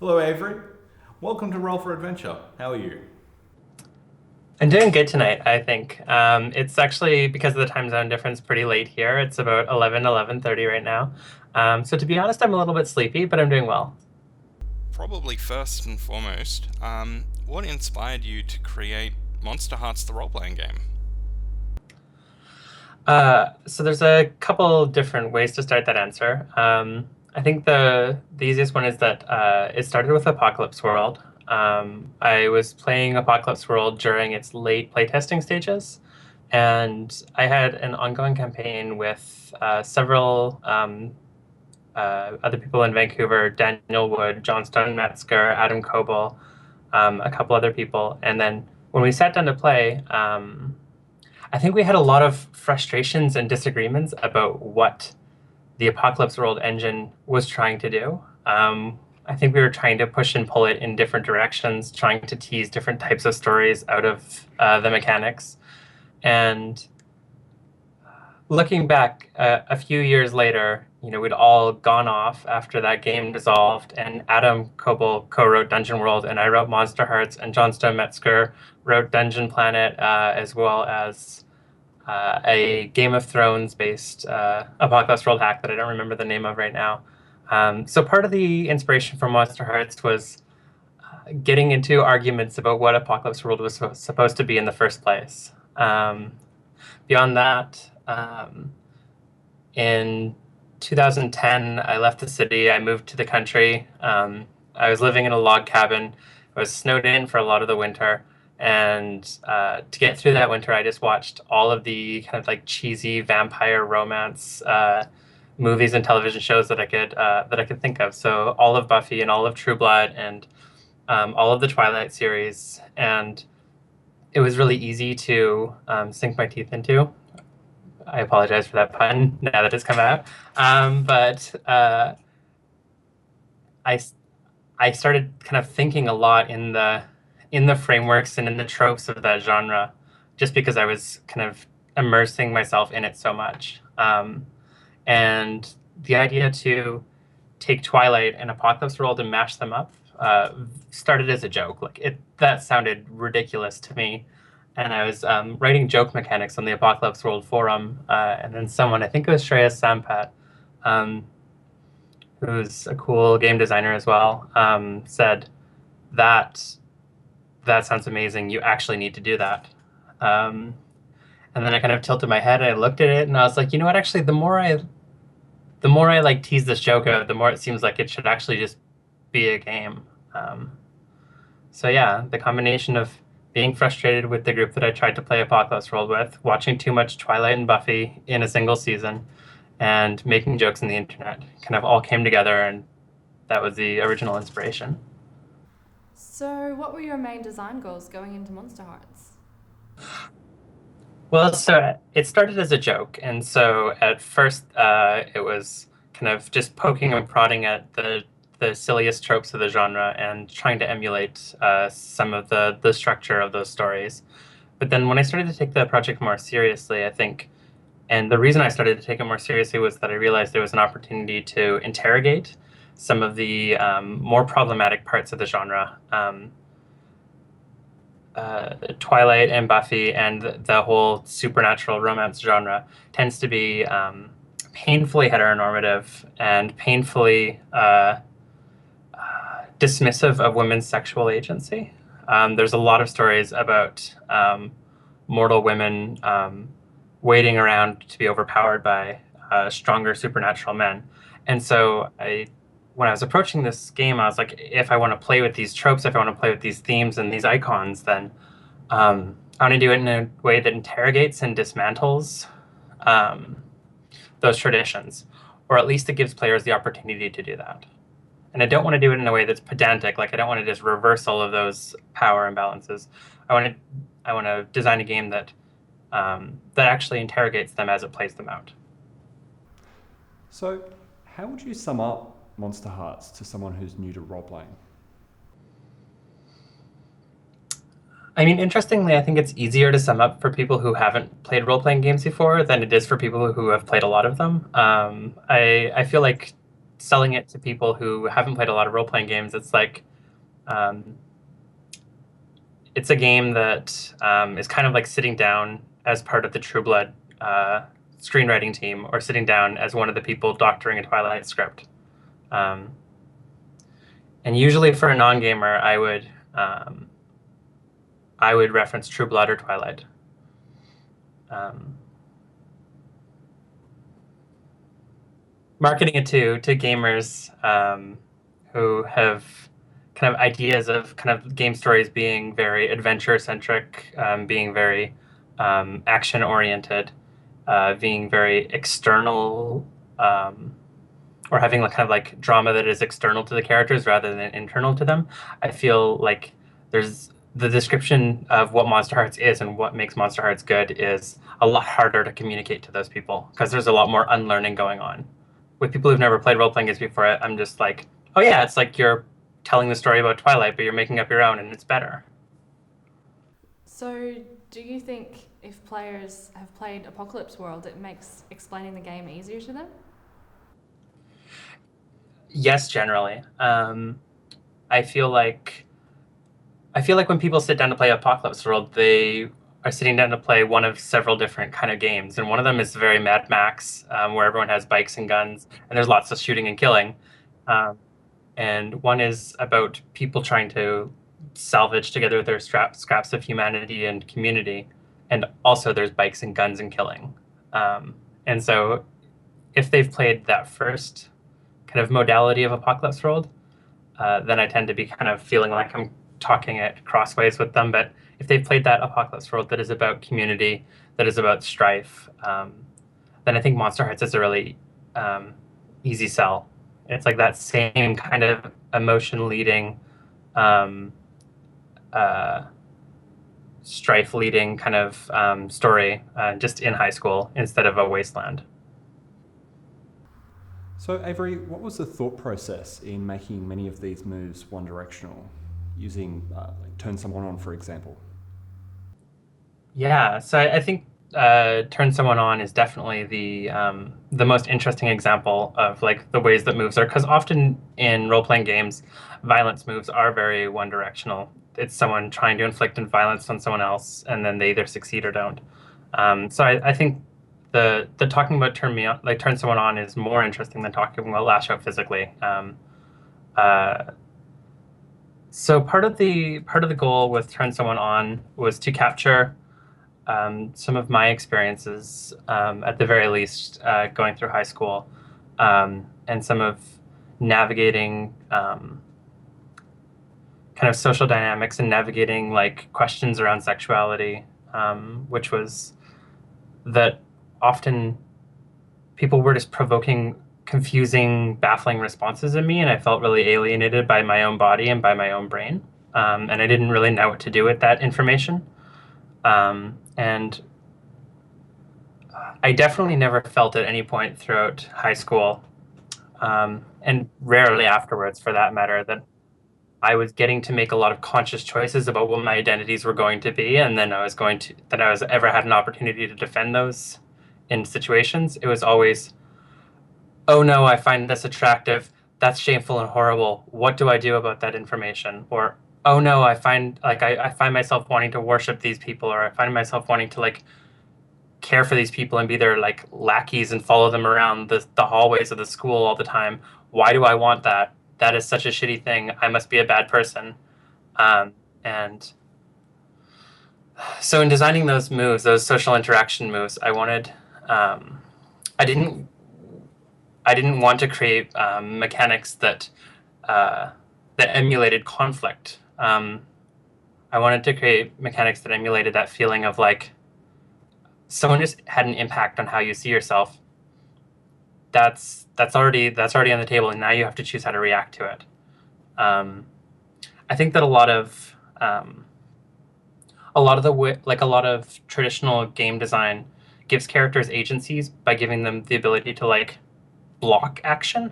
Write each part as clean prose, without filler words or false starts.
Hello, Avery. Welcome to Roll for Adventure. How are you? I'm doing good tonight, I think. It's actually, because of the time zone difference, pretty late here. It's about 11:30 right now. So to be honest, I'm a little bit sleepy, but I'm doing well. Probably first and foremost, what inspired you to create Monster Hearts the role-playing game? So there's a couple different ways to start that answer. I think the easiest one is that it started with Apocalypse World. I was playing Apocalypse World during its late playtesting stages, and I had an ongoing campaign with several other people in Vancouver: Daniel Wood, John Stone Metzger, Adam Coble, a couple other people. And then when we sat down to play, I think we had a lot of frustrations and disagreements about what the Apocalypse World engine was trying to do. I think we were trying to push and pull it in different directions, trying to tease different types of stories out of the mechanics. And looking back a few years later, we'd all gone off after that game dissolved, and Adam Coble co-wrote Dungeon World, and I wrote Monster Hearts, and John Stone Metzger wrote Dungeon Planet, as well as a Game of Thrones based Apocalypse World hack that I don't remember the name of right now. So part of the inspiration for Monster Hearts was getting into arguments about what Apocalypse World was supposed to be in the first place. Beyond that, in 2010, I left the city. I moved to the country. I was living in a log cabin. I was snowed in for a lot of the winter. And to get through that winter, I just watched all of the kind of like cheesy vampire romance movies and television shows that I could think of. So all of Buffy and all of True Blood and all of the Twilight series. And it was really easy to sink my teeth into. I apologize for that pun now that it's come out. But I I started kind of thinking a lot in the frameworks and in the tropes of that genre, just because I was kind of immersing myself in it so much. And the idea to take Twilight and Apocalypse World and mash them up started as a joke. That sounded ridiculous to me, and I was writing joke mechanics on the Apocalypse World forum, and then someone, I think it was Shreya Sampat, um, who's a cool game designer as well, said that that sounds amazing. You actually need to do that. Um, and then I kind of tilted my head and I looked at it and I was like, you know what? Actually, the more I like tease this joke out, the more it seems like it should actually just be a game. Um, so yeah, the combination of being frustrated with the group that I tried to play Apocalypse World with, watching too much Twilight and Buffy in a single season, and making jokes on the internet kind of all came together, and that was the original inspiration. So, what were your main design goals going into Monster Hearts? Well, so it started as a joke, and so at first it was kind of just poking and prodding at the silliest tropes of the genre and trying to emulate some of the structure of those stories. But then when I started to take the project more seriously, I think, and the reason I started to take it more seriously was that I realized there was an opportunity to interrogate some of the more problematic parts of the genre. Twilight and Buffy and the whole supernatural romance genre tends to be painfully heteronormative and painfully dismissive of women's sexual agency. There's a lot of stories about mortal women waiting around to be overpowered by stronger supernatural men. And so when I was approaching this game, I was like, if I want to play with these tropes, if I want to play with these themes and these icons, then I want to do it in a way that interrogates and dismantles um, those traditions, or at least it gives players the opportunity to do that. And I don't want to do it in a way that's pedantic. Like I don't want to just reverse all of those power imbalances. I want to design a game that actually interrogates them as it plays them out. So, how would you sum up Monster Hearts to someone who's new to role playing? I mean, interestingly, I think it's easier to sum up for people who haven't played role-playing games before than it is for people who have played a lot of them. I feel like selling it to people who haven't played a lot of role-playing games, it's like it's a game that is kind of like sitting down as part of the True Blood screenwriting team, or sitting down as one of the people doctoring a Twilight script. And usually for a non-gamer, I would reference True Blood or Twilight. Marketing it to gamers who have kind of ideas of kind of game stories being very adventure-centric, being very action-oriented, being very external, or having kind of like drama that is external to the characters rather than internal to them. I feel like there's the description of what Monsterhearts is and what makes Monsterhearts good is a lot harder to communicate to those people, because there's a lot more unlearning going on. With people who've never played role-playing games before, I'm just like, oh yeah, it's like you're telling the story about Twilight, but you're making up your own, and it's better. So, do you think if players have played Apocalypse World, it makes explaining the game easier to them? Yes, generally. I feel like when people sit down to play Apocalypse World, they are sitting down to play one of several different kind of games, and one of them is very Mad Max, where everyone has bikes and guns, and there's lots of shooting and killing. And one is about people trying to salvage together their scraps of humanity and community, and also there's bikes and guns and killing. And so if they've played that first kind of modality of Apocalypse World, then I tend to be kind of feeling like I'm talking it crossways with them. But if they've played that Apocalypse World that is about community, that is about strife, then I think Monsterhearts is a really easy sell. It's like that same kind of emotion-leading, strife-leading kind of story, just in high school instead of a wasteland. So Avery, what was the thought process in making many of these moves one-directional, using like turn someone on, for example? Yeah, so I think turn someone on is definitely the most interesting example of like the ways that moves are, because often in role-playing games, violence moves are very one-directional. It's someone trying to inflict violence on someone else, and then they either succeed or don't. So I think the talking about turn someone on is more interesting than talking about lash out physically. So part of the goal with turn someone on was to capture some of my experiences, at the very least, going through high school, and some of navigating kind of social dynamics and navigating like questions around sexuality, which was that often people were just provoking confusing, baffling responses in me, and I felt really alienated by my own body and by my own brain, and I didn't really know what to do with that information. And I definitely never felt at any point throughout high school, and rarely afterwards for that matter, that I was getting to make a lot of conscious choices about what my identities were going to be, and then that I was ever had an opportunity to defend those in situations. It was always, oh no, I find this attractive. That's shameful and horrible. What do I do about that information? Or, oh no, I find myself wanting to worship these people, or I find myself wanting to like care for these people and be their like lackeys and follow them around the hallways of the school all the time. Why do I want that? That is such a shitty thing. I must be a bad person. And so in designing those moves, those social interaction moves, I wanted, I didn't want to create mechanics that emulated conflict. I wanted to create mechanics that emulated that feeling of like someone just had an impact on how you see yourself. That's already on the table, and now you have to choose how to react to it. I think that a lot of traditional game design gives characters agencies by giving them the ability to like block action,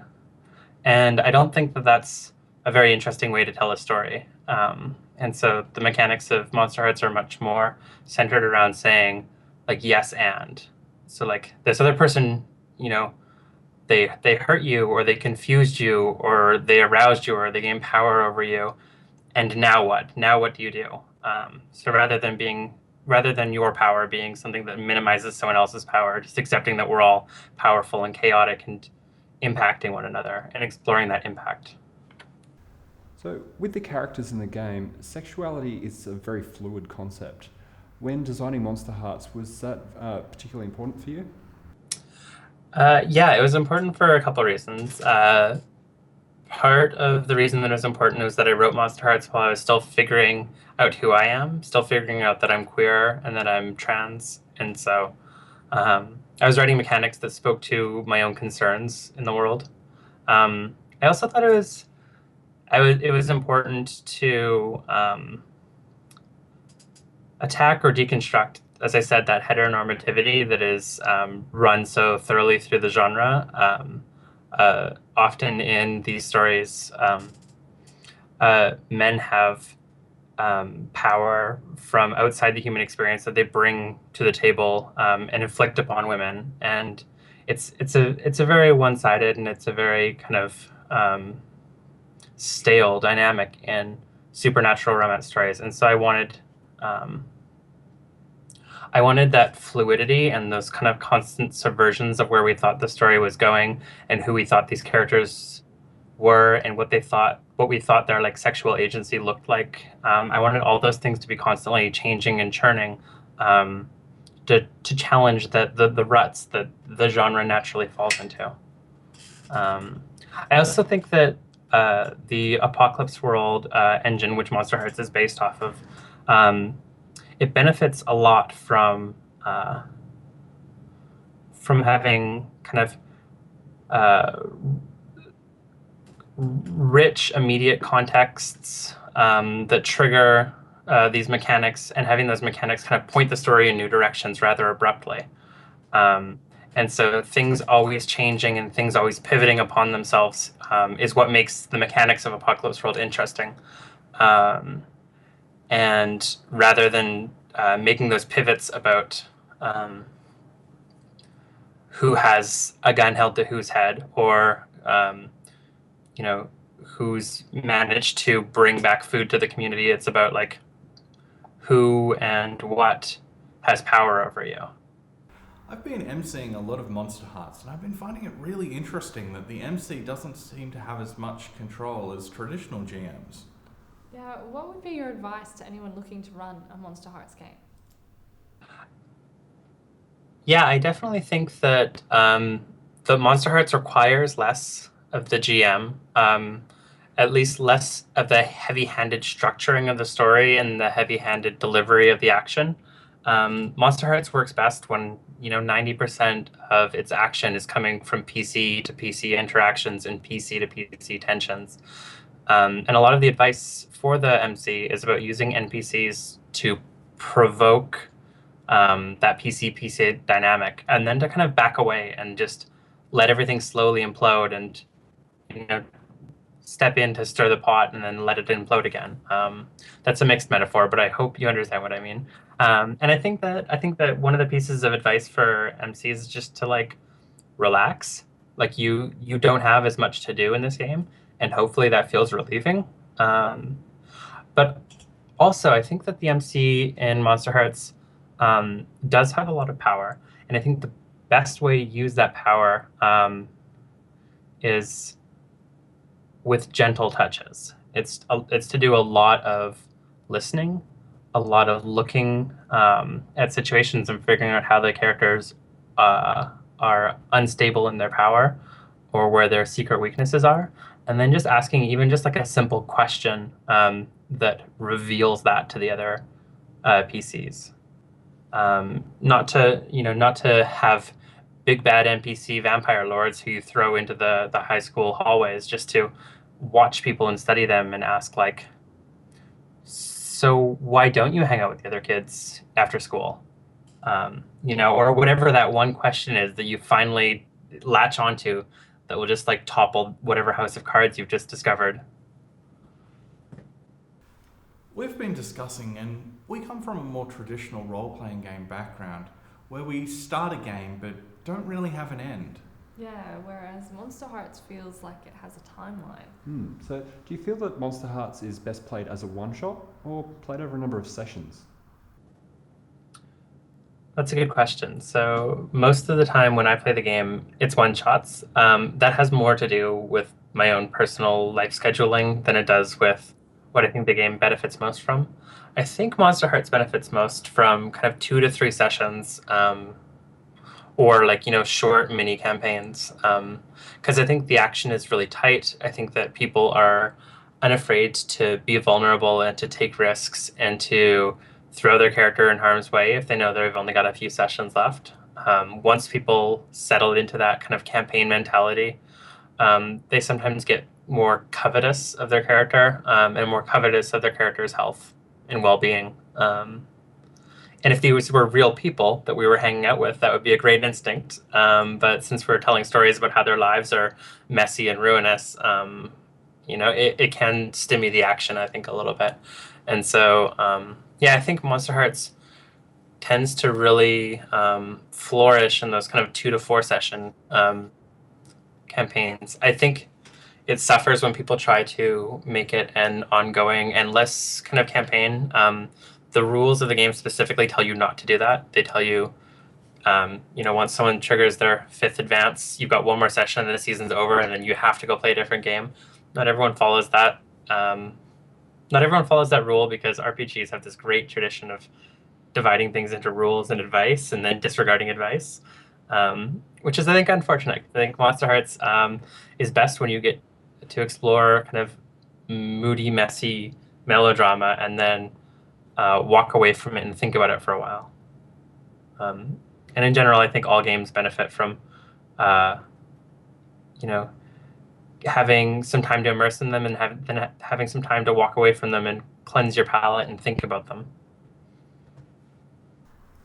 and I don't think that that's a very interesting way to tell a story. And so the mechanics of Monsterhearts are much more centered around saying like yes and. So like this other person, they hurt you, or they confused you, or they aroused you, or they gained power over you. And now what? Now what do you do? So rather than your power being something that minimizes someone else's power, just accepting that we're all powerful and chaotic and impacting one another and exploring that impact. So, with the characters in the game, sexuality is a very fluid concept. When designing Monsterhearts, was that particularly important for you? Yeah, it was important for a couple of reasons. Part of the reason that it was important was that I wrote Monsterhearts while I was still figuring out who I am, still figuring out that I'm queer and that I'm trans. And so I was writing mechanics that spoke to my own concerns in the world. I also thought it was important to attack or deconstruct, as I said, that heteronormativity that is run so thoroughly through the genre. Often in these stories, men have power from outside the human experience that they bring to the table and inflict upon women, and it's a very one-sided, and it's a very kind of stale dynamic in supernatural romance stories. And so I wanted that fluidity and those kind of constant subversions of where we thought the story was going and who we thought these characters were and what we thought their like sexual agency looked like. I wanted all those things to be constantly changing and churning to challenge the ruts that the genre naturally falls into. I also think that the Apocalypse World engine, which Monsterhearts is based off of, it benefits a lot from having kind of rich immediate contexts that trigger these mechanics, and having those mechanics kind of point the story in new directions rather abruptly. And so things always changing and things always pivoting upon themselves is what makes the mechanics of Apocalypse World interesting. And rather than making those pivots about who has a gun held to whose head, or who's managed to bring back food to the community, it's about like who and what has power over you. I've been emceeing a lot of Monsterhearts, and I've been finding it really interesting that the MC doesn't seem to have as much control as traditional GMs. Yeah, what would be your advice to anyone looking to run a Monsterhearts game? Yeah, I definitely think that the Monsterhearts requires less of the GM, at least less of the heavy-handed structuring of the story and the heavy-handed delivery of the action. Monsterhearts works best when 90% of its action is coming from PC to PC interactions and PC to PC tensions. And a lot of the advice for the MC is about using NPCs to provoke that PC dynamic, and then to kind of back away and just let everything slowly implode, and step in to stir the pot and then let it implode again. That's a mixed metaphor, but I hope you understand what I mean. And I think that one of the pieces of advice for MCs is just to like relax. Like you don't have as much to do in this game, and hopefully that feels relieving. But also, I think that the MC in Monsterhearts does have a lot of power, and I think the best way to use that power is with gentle touches. It's to do a lot of listening, a lot of looking at situations and figuring out how the characters are unstable in their power, or where their secret weaknesses are, and then just asking even just like a simple question that reveals that to the other PCs. Not to have big bad NPC vampire lords who you throw into the high school hallways, just to watch people and study them and ask like, so why don't you hang out with the other kids after school? Or whatever that one question is that you finally latch onto that will just like topple whatever house of cards you've just discovered. We've been discussing, and we come from a more traditional role-playing game background, where we start a game but don't really have an end. Yeah, whereas Monster Hearts feels like it has a timeline. So do you feel that Monster Hearts is best played as a one-shot or played over a number of sessions? That's a good question. So most of the time when I play the game, it's one-shots. That has more to do with my own personal life scheduling than it does with what I think the game benefits most from. I think Monster Hearts benefits most from kind of 2 to 3 sessions, or like, short mini campaigns. Because I think the action is really tight. I think that people are unafraid to be vulnerable and to take risks and to throw their character in harm's way if they know they've only got a few sessions left. Once people settle into that kind of campaign mentality, they sometimes get more covetous of their character, and more covetous of their character's health and well-being. And if these were real people that we were hanging out with, that would be a great instinct. But since we're telling stories about how their lives are messy and ruinous, it can stimulate the action, I think, a little bit. And so, I think Monster Hearts tends to really flourish in those kind of 2 to 4 session campaigns. I think it suffers when people try to make it an ongoing, endless kind of campaign. The rules of the game specifically tell you not to do that. They tell you, once someone triggers their 5th advance, you've got one more session and the season's over, and then you have to go play a different game. Not everyone follows that. Not everyone follows that rule because RPGs have this great tradition of dividing things into rules and advice and then disregarding advice, which is, I think, unfortunate. I think Monster Hearts is best when you get to explore kind of moody, messy melodrama and then walk away from it and think about it for a while. And in general, I think all games benefit from, having some time to immerse in them and having some time to walk away from them and cleanse your palate and think about them.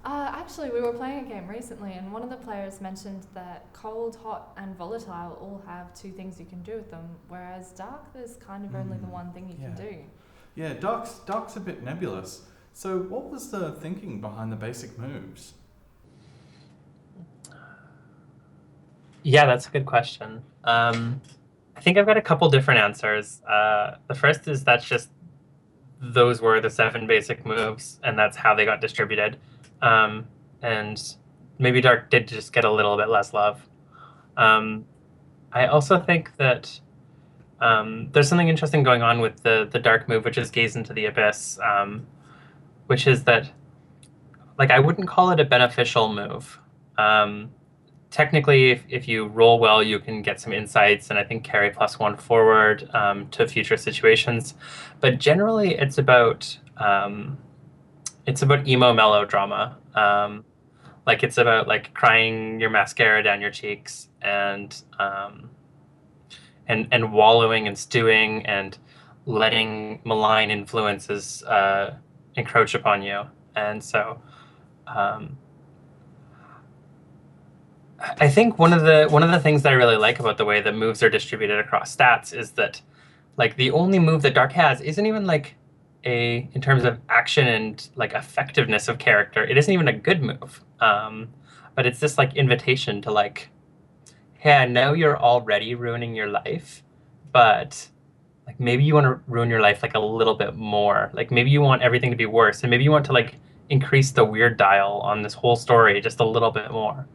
Actually, we were playing a game recently, and one of the players mentioned that cold, hot, and volatile all have 2 things you can do with them, whereas dark, there's kind of only the one thing you can do. Yeah, dark's a bit nebulous. So what was the thinking behind the basic moves? Yeah, that's a good question. I think I've got a couple different answers. The first is those were the 7 basic moves, and that's how they got distributed. And maybe Dark did just get a little bit less love. I also think that there's something interesting going on with the Dark move, which is Gaze into the Abyss, which is that, like, I wouldn't call it a beneficial move. Technically, if you roll well, you can get some insights and I think carry +1 forward to future situations. But generally, it's about emo melodrama. It's about like crying your mascara down your cheeks and wallowing and stewing and letting malign influences encroach upon you. And so I think one of the things that I really like about the way that moves are distributed across stats is that, like, the only move that Dark has isn't even like in terms of action and like effectiveness of character, it isn't even a good move. But it's this like invitation to like, hey, I know you're already ruining your life, but like maybe you want to ruin your life like a little bit more. Like maybe you want everything to be worse, and maybe you want to like increase the weird dial on this whole story just a little bit more.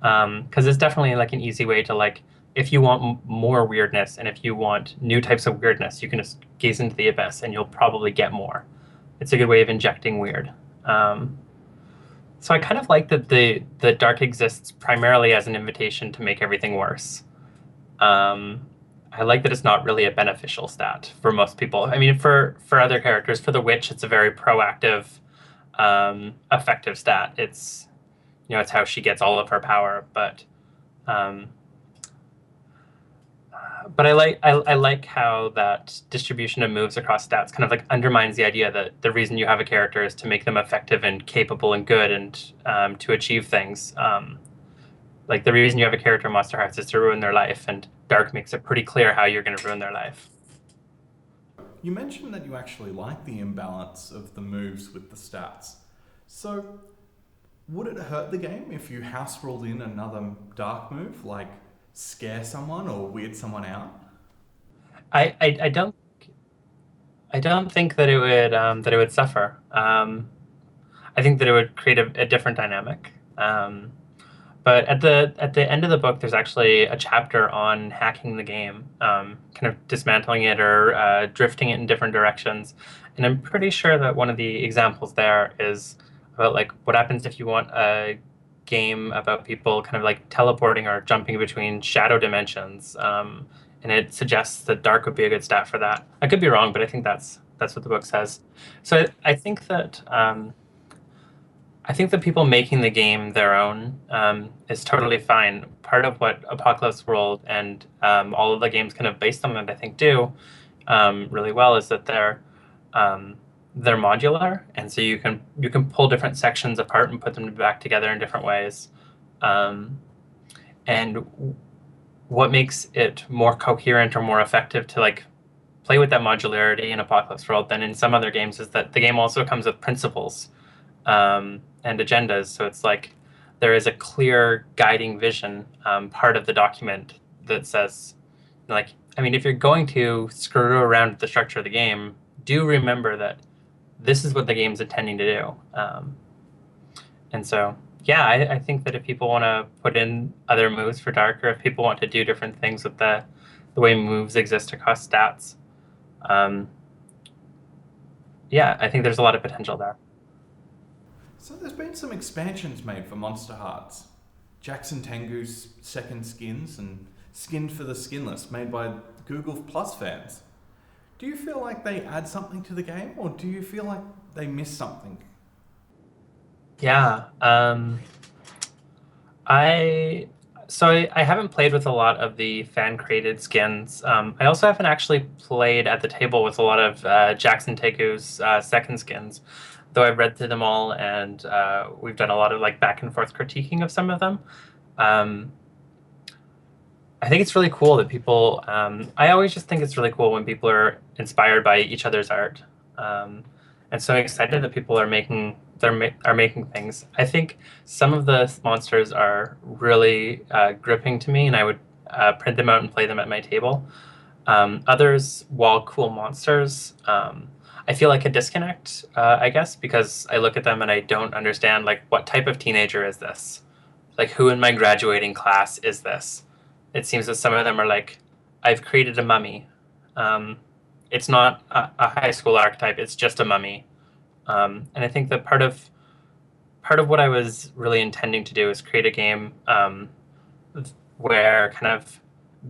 Because it's definitely like an easy way to, like, if you want more weirdness and if you want new types of weirdness, you can just gaze into the abyss and you'll probably get more. It's a good way of injecting weird. So I kind of like that the Dark exists primarily as an invitation to make everything worse. I like that it's not really a beneficial stat for most people. I mean, for other characters, for the witch, it's a very proactive, effective stat. It's how she gets all of her power. But I like how that distribution of moves across stats kind of like undermines the idea that the reason you have a character is to make them effective and capable and good and to achieve things. Like the reason you have a character in Monster Hearts is to ruin their life, and Dark makes it pretty clear how you're going to ruin their life. You mentioned that you actually like the imbalance of the moves with the stats. So would it hurt the game if you house ruled in another Dark move, like scare someone or weird someone out? I don't think that it would suffer. I think that it would create a different dynamic. But at the end of the book, there's actually a chapter on hacking the game, kind of dismantling it or drifting it in different directions. And I'm pretty sure that one of the examples there is about like what happens if you want a game about people kind of like teleporting or jumping between shadow dimensions. And it suggests that dark would be a good stat for that. I could be wrong, but I think that's what the book says. So I think that people making the game their own is totally fine. Part of what Apocalypse World and all of the games kind of based on it, I think, do really well is that they're modular, and so you can pull different sections apart and put them back together in different ways. And what makes it more coherent or more effective to like play with that modularity in Apocalypse World than in some other games is that the game also comes with principles and agendas. So it's like there is a clear guiding vision part of the document that says, like, I mean, if you're going to screw around with the structure of the game, do remember that this is what the game's intending to do. And so, yeah, I think that if people want to put in other moves for Dark, or if people want to do different things with the way moves exist across stats, yeah, I think there's a lot of potential there. So there's been some expansions made for Monster Hearts. Jackson Tengu's second skins and Skinned for the Skinless, made by Google Plus fans. Do you feel like they add something to the game, or do you feel like they miss something? Yeah. I haven't played with a lot of the fan-created skins. I also haven't actually played at the table with a lot of Jackson Tegu's second skins, though I've read through them all, and we've done a lot of like back and forth critiquing of some of them. I think it's really cool that people. I always just think it's really cool when people are inspired by each other's art, and so I'm excited that people are making things. I think some of the monsters are really gripping to me, and I would print them out and play them at my table. Others, while cool monsters, I feel like a disconnect, I guess, because I look at them and I don't understand like what type of teenager is this? Like, who in my graduating class is this? It seems that some of them are like, I've created a mummy. It's not a high school archetype, it's just a mummy. And I think that part of what I was really intending to do is create a game where kind of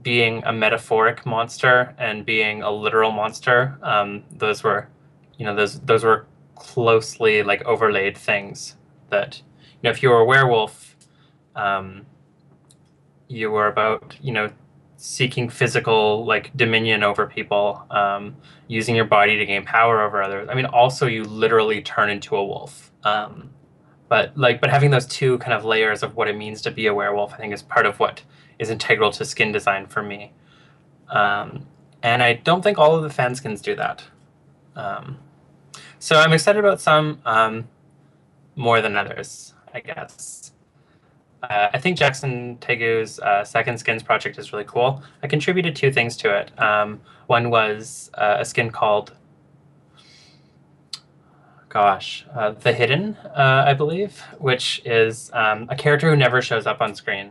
being a metaphoric monster and being a literal monster, those were closely like overlaid things. That, you know, if you were a werewolf, you were about, you know, seeking physical like dominion over people, using your body to gain power over others. I mean, also you literally turn into a wolf. But having those two kind of layers of what it means to be a werewolf, I think, is part of what is integral to skin design for me. And I don't think all of the fan skins do that. So I'm excited about some more than others, I guess. I think Jackson Tegu's second skins project is really cool. I contributed 2 things to it. One was a skin called, The Hidden, I believe, which is a character who never shows up on screen.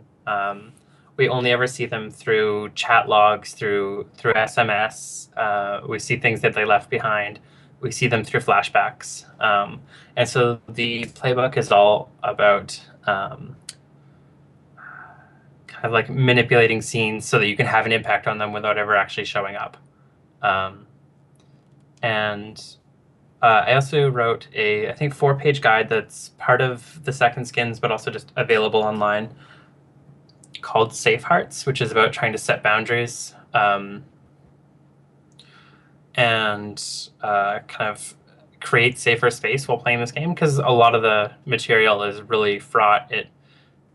We only ever see them through chat logs, through SMS. We see things that they left behind. We see them through flashbacks. And so the playbook is all about kind of like manipulating scenes so that you can have an impact on them without ever actually showing up. And I also wrote I think 4-page guide that's part of the second skins, but also just available online, called Safe Hearts, which is about trying to set boundaries and kind of create safer space while playing this game, because a lot of the material is really fraught. It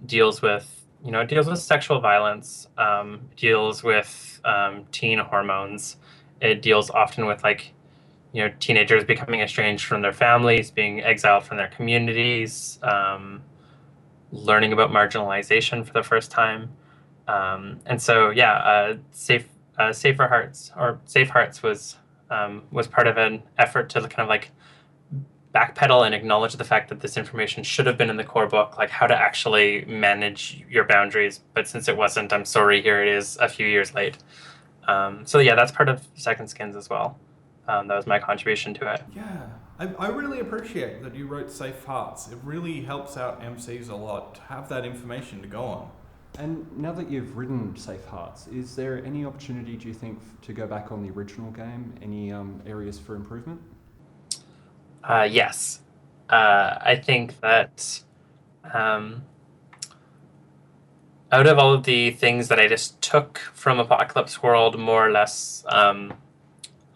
deals with sexual violence, deals with teen hormones. It deals often with teenagers becoming estranged from their families, being exiled from their communities, learning about marginalization for the first time. And so Safer Hearts or Safe Hearts was part of an effort to kind of like backpedal and acknowledge the fact that this information should have been in the core book, like how to actually manage your boundaries. But since it wasn't, I'm sorry, here it is a few years late. So yeah, that's part of Second Skins as well. That was my contribution to it. Yeah, I really appreciate that you wrote Safe Hearts. It really helps out MCs a lot to have that information to go on. And now that you've written Safe Hearts, is there any opportunity, do you think, to go back on the original game? Any areas for improvement? Yes. I think that out of all of the things that I just took from Apocalypse World, more or less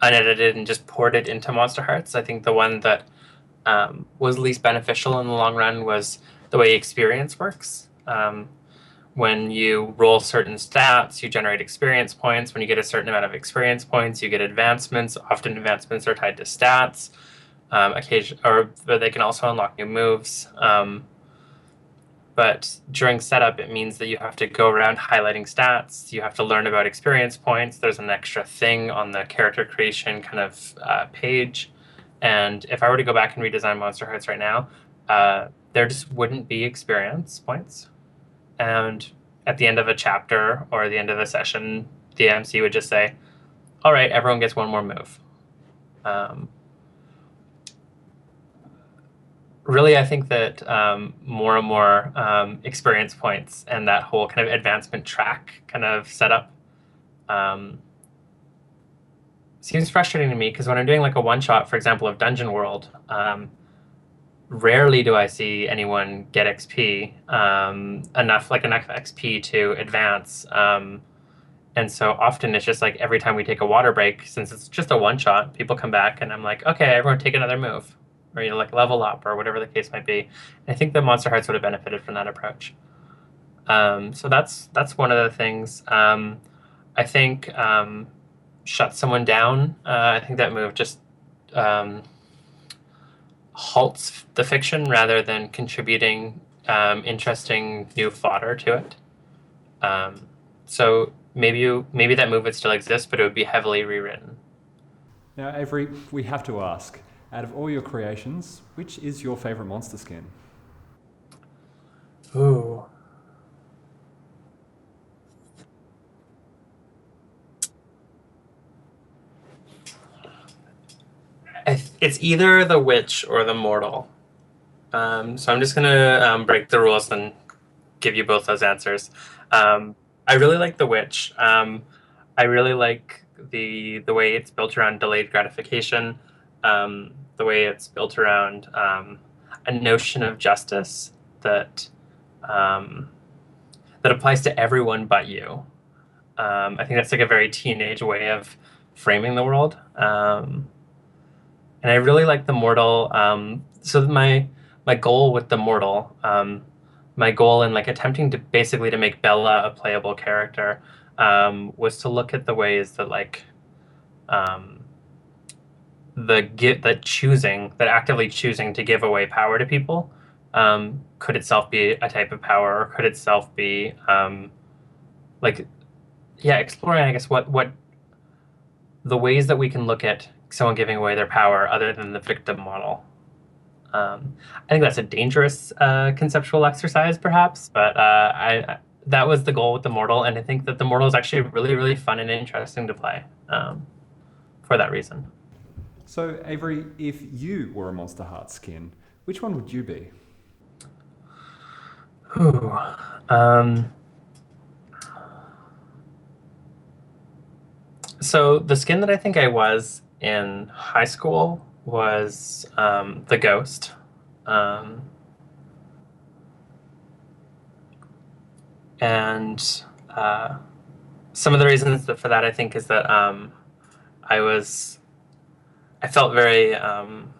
unedited and just poured it into Monsterhearts, I think the one that was least beneficial in the long run was the way experience works. When you roll certain stats, you generate experience points. When you get a certain amount of experience points, you get advancements. Often advancements are tied to stats. But they can also unlock new moves. But during setup, it means that you have to go around highlighting stats. You have to learn about experience points. There's an extra thing on the character creation kind of page. And if I were to go back and redesign Monsterhearts right now, there just wouldn't be experience points. And at the end of a chapter or the end of a session, the MC would just say, all right, everyone gets one more move. Really, I think that more and more experience points and that whole kind of advancement track kind of setup seems frustrating to me, because when I'm doing like a one-shot, for example, of Dungeon World, rarely do I see anyone get XP, enough XP to advance. And so often it's just like every time we take a water break, since it's just a one-shot, people come back and I'm like, okay, everyone take another move. Or like level up, or whatever the case might be. And I think that Monsterhearts would have benefited from that approach. So that's one of the things. I think shut someone down. I think that move just halts the fiction rather than contributing interesting new fodder to it. So maybe that move would still exist, but it would be heavily rewritten. Now, Avery, we have to ask, out of all your creations, which is your favourite monster skin? Ooh. It's either the witch or the mortal. So I'm just gonna break the rules and give you both those answers. I really like the witch. I really like the way it's built around delayed gratification. The way it's built around a notion of justice that applies to everyone but you. I think that's like a very teenage way of framing the world. And I really like the mortal. So my goal with the mortal, my goal in like attempting to basically to make Bella a playable character, was to look at the ways that like actively choosing to give away power to people could itself be a type of power, or could itself be exploring, I guess, what the ways that we can look at someone giving away their power other than the victim model. I think that's a dangerous conceptual exercise, perhaps, but that was the goal with the mortal, and I think that the mortal is actually really, really fun and interesting to play for that reason. So, Avery, if you were a Monsterhearts skin, which one would you be? So the skin that I think I was in high school was the Ghost. And some of the reasons for that, I think, is that I felt very kind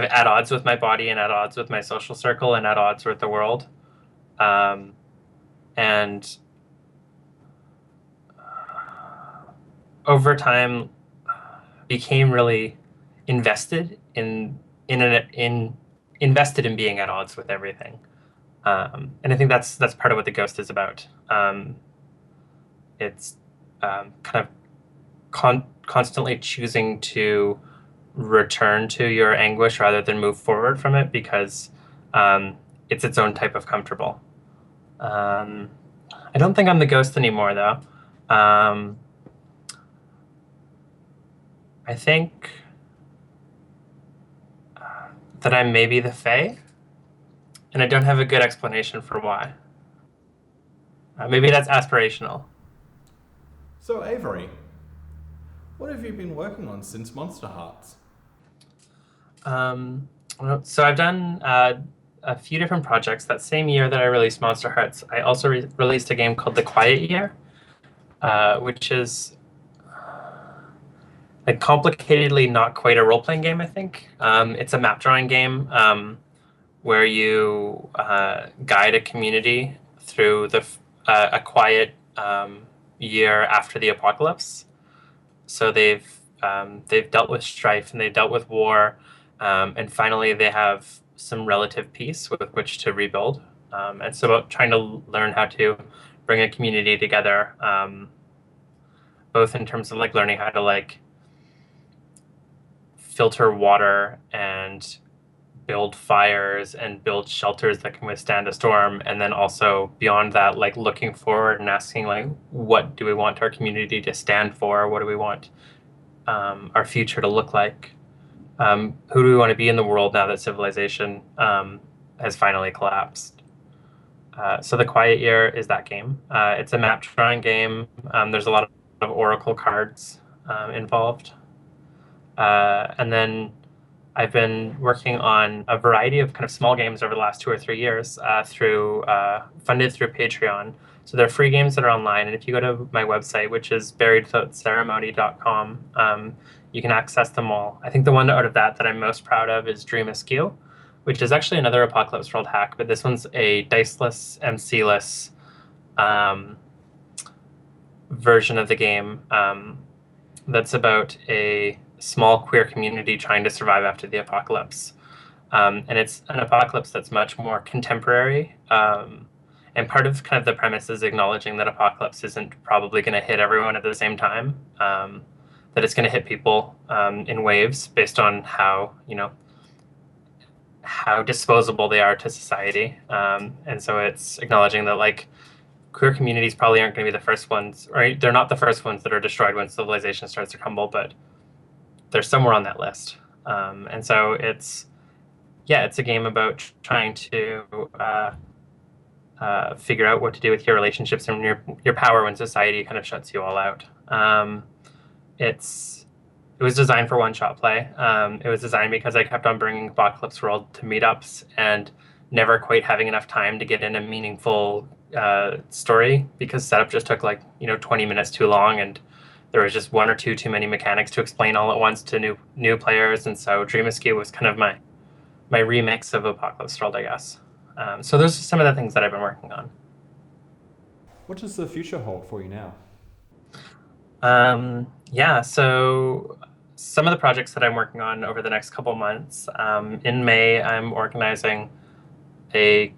of at odds with my body and at odds with my social circle and at odds with the world. And over time became really invested in being at odds with everything. And I think that's part of what the ghost is about. It's kind of constantly choosing to return to your anguish rather than move forward from it, because it's its own type of comfortable. I don't think I'm the ghost anymore, though. I think that I'm maybe the Fae, and I don't have a good explanation for why. Maybe that's aspirational. So Avery, what have you been working on since Monster Hearts? So I've done a few different projects. That same year that I released Monster Hearts, I also released a game called The Quiet Year, which is like complicatedly not quite a role-playing game, I think. It's a map drawing game where you guide a community through a quiet year after the apocalypse. So they've dealt with strife and they've dealt with war, and finally they have some relative peace with which to rebuild. And it's about trying to learn how to bring a community together, both in terms of like learning how to like filter water and build fires and build shelters that can withstand a storm, and then also beyond that, like looking forward and asking like, what do we want our community to stand for? What do we want our future to look like? Who do we want to be in the world now that civilization has finally collapsed? So The Quiet Year is that game. It's a map drawing game. There's a lot of oracle cards involved. And then I've been working on a variety of kind of small games over the last 2 or 3 years funded through Patreon. So they're free games that are online. And if you go to my website, which is buriedwithoutceremony.com, you can access them all. I think the one out of that I'm most proud of is Dream Askew, which is actually another Apocalypse World hack, but this one's a diceless, MC-less version of the game that's about a small queer community trying to survive after the apocalypse. And it's an apocalypse that's much more contemporary. And part of kind of the premise is acknowledging that apocalypse isn't probably going to hit everyone at the same time, that it's going to hit people in waves based on how disposable they are to society. And so it's acknowledging that like queer communities probably aren't going to be the first ones, or they're not the first ones that are destroyed when civilization starts to crumble, but they're somewhere on that list. And so it's a game about trying to figure out what to do with your relationships and your power when society kind of shuts you all out. It was designed for one-shot play. It was designed because I kept on bringing Apocalypse World to meetups and never quite having enough time to get in a meaningful story, because setup just took 20 minutes too long, and there was just one or two too many mechanics to explain all at once to new players. And so Dream Askew was kind of my remix of Apocalypse World, I guess. So those are some of the things that I've been working on. What does the future hold for you now? So some of the projects that I'm working on over the next couple months, in May, I'm organizing a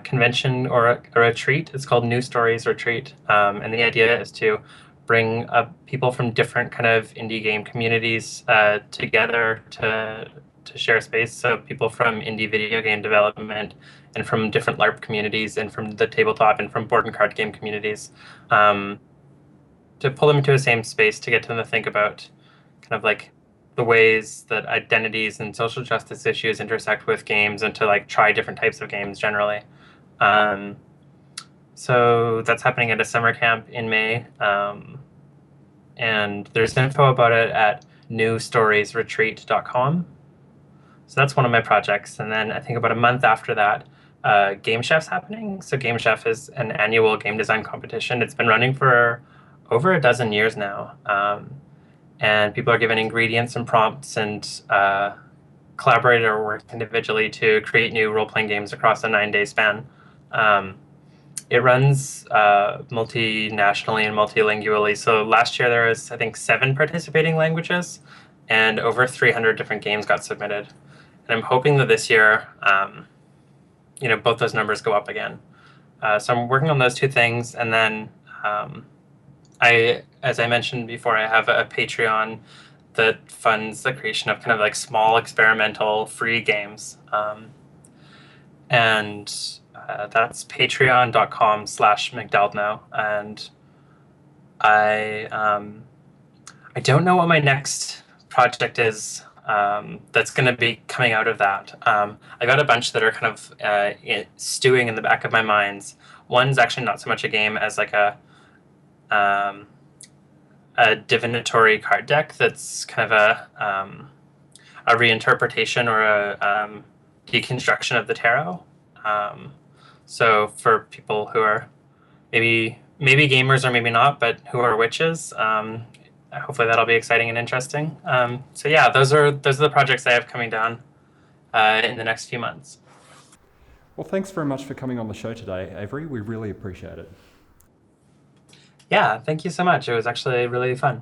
convention or a retreat. It's called New Stories Retreat. And the idea is to bring people from different kind of indie game communities together to share space. So people from indie video game development and from different LARP communities and from the tabletop and from board and card game communities, to pull them into the same space to get them to think about kind of like the ways that identities and social justice issues intersect with games, and to like try different types of games generally. So that's happening at a summer camp in May. And there's info about it at newstoriesretreat.com. So that's one of my projects. And then I think about a month after that, Game Chef's happening. So Game Chef is an annual game design competition. It's been running for over a dozen years now. And people are given ingredients and prompts and collaborate or work individually to create new role-playing games across a 9-day span. It runs multinationally and multilingually. So last year there was, I think, 7 participating languages, and over 300 different games got submitted. And I'm hoping that this year both those numbers go up again. So I'm working on those two things, and then as I mentioned before, I have a Patreon that funds the creation of kind of like small experimental free games. And that's patreon.com/Mcdaldno. And I don't know what my next project is that's going to be coming out of that. I got a bunch that are kind of stewing in the back of my minds. One's actually not so much a game as like a divinatory card deck that's kind of a reinterpretation or a deconstruction of the tarot. So for people who are maybe gamers or maybe not, but who are witches, hopefully that'll be exciting and interesting. So yeah, those are the projects I have coming down in the next few months. Well, thanks very much for coming on the show today, Avery. We really appreciate it. Yeah, thank you so much. It was actually really fun.